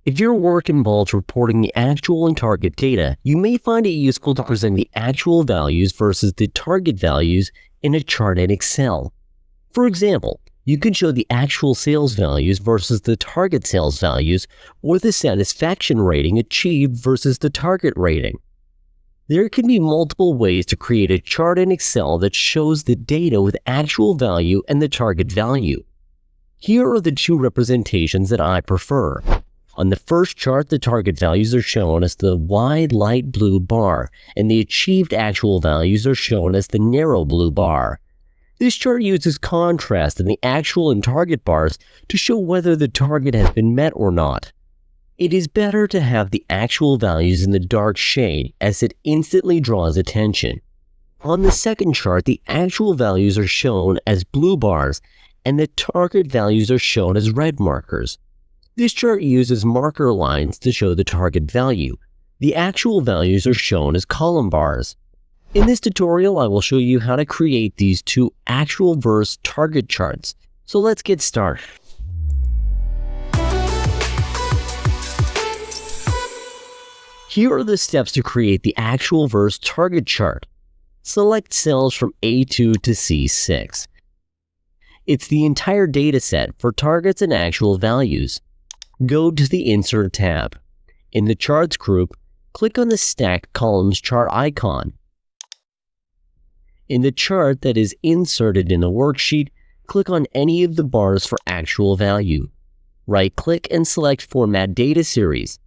If your work involves reporting the actual and target data, you may find it useful to present the actual values versus the target values in a chart in Excel. For example, you can show the actual sales values versus the target sales values, or the satisfaction rating achieved versus the target rating. There can be multiple ways to create a chart in Excel that shows the data with actual value and the target value. Here are the two representations that I prefer. On the first chart, the target values are shown as the wide light blue bar, and the achieved actual values are shown as the narrow blue bar. This chart uses contrast in the actual and target bars to show whether the target has been met or not. It is better to have the actual values in the dark shade, as it instantly draws attention. On the second chart, the actual values are shown as blue bars, and the target values are shown as red markers. This chart uses marker lines to show the target value. The actual values are shown as column bars. In this tutorial, I will show you how to create these two actual versus target charts. So let's get started. Here are the steps to create the actual versus target chart. Select cells from A2 to C6. It's the entire data set for targets and actual values. Go to the Insert tab. In the Charts group, click on the Stacked Columns chart icon. In the chart that is inserted in the worksheet, click on any of the bars for actual value. Right-click and select Format Data Series.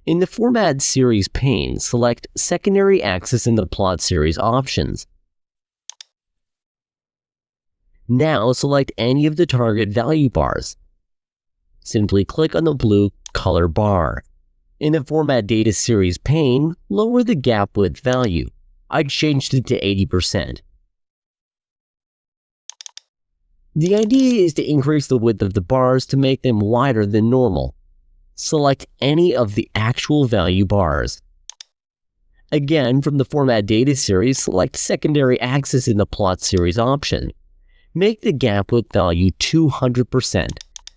In the Format Series pane, select Secondary Axis in the Plot Series options. Now select any of the target value bars. Simply click on the blue color bar. In the Format Data Series pane, lower the gap width value. I changed it to 80%. The idea is to increase the width of the bars to make them wider than normal. Select any of the actual value bars. Again, from the Format Data Series, select Secondary Axis in the Plot Series option. Make the gap width value 200%.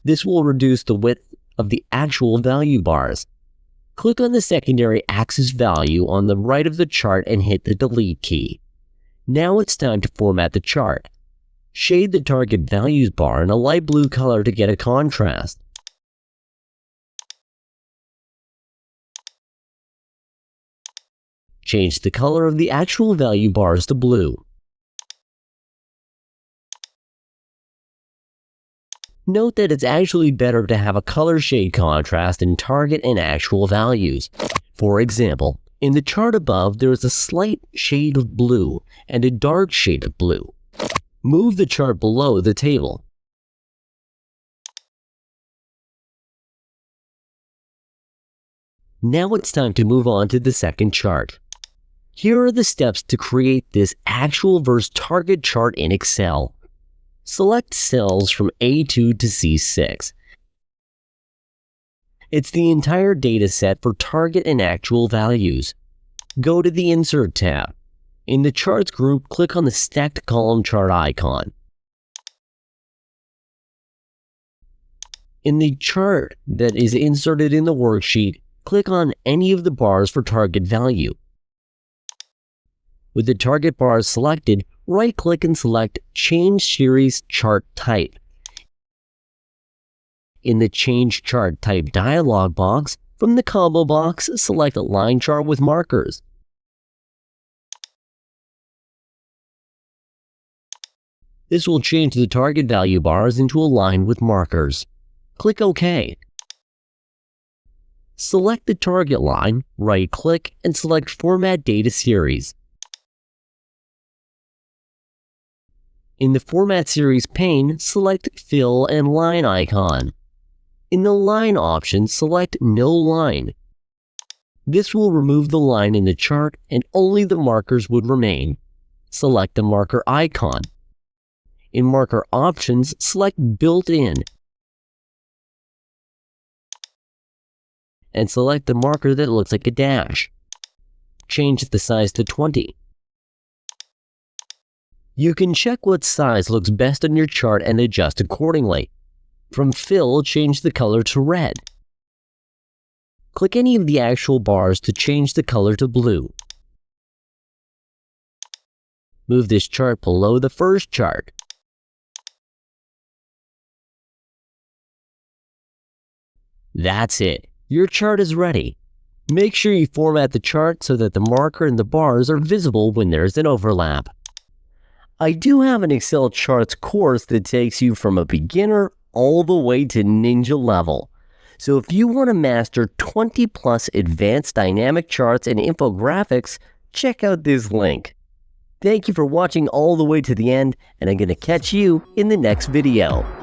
This will reduce the width of the actual value bars. Click on the secondary axis value on the right of the chart and hit the Delete key. Now it's time to format the chart. Shade the target values bar in a light blue color to get a contrast. Change the color of the actual value bars to blue. Note that it's actually better to have a color shade contrast in target and actual values. For example, in the chart above, there is a slight shade of blue and a dark shade of blue. Move the chart below the table. Now it's time to move on to the second chart. Here are the steps to create this actual versus target chart in Excel. Select cells from A2 to C6. It's the entire data set for target and actual values. Go to the Insert tab. In the Charts group, click on the Stacked Column chart icon. In the chart that is inserted in the worksheet, click on any of the bars for target value. With the target bars selected, right-click and select Change Series Chart Type. In the Change Chart Type dialog box, from the combo box, select a line chart with markers. This will change the target value bars into a line with markers. Click OK. Select the target line, right-click, and select Format Data Series. In the Format Series pane, select Fill and Line icon. In the Line option, select No Line. This will remove the line in the chart and only the markers would remain. Select the marker icon. In Marker Options, select Built-in and select the marker that looks like a dash. Change the size to 20. You can check what size looks best on your chart and adjust accordingly. From fill, change the color to red. Click any of the actual bars to change the color to blue. Move this chart below the first chart. That's it. Your chart is ready. Make sure you format the chart so that the marker and the bars are visible when there's an overlap. I do have an Excel charts course that takes you from a beginner all the way to ninja level. So if you want to master 20 plus advanced dynamic charts and infographics, check out this link. Thank you for watching all the way to the end, and I'm going to catch you in the next video.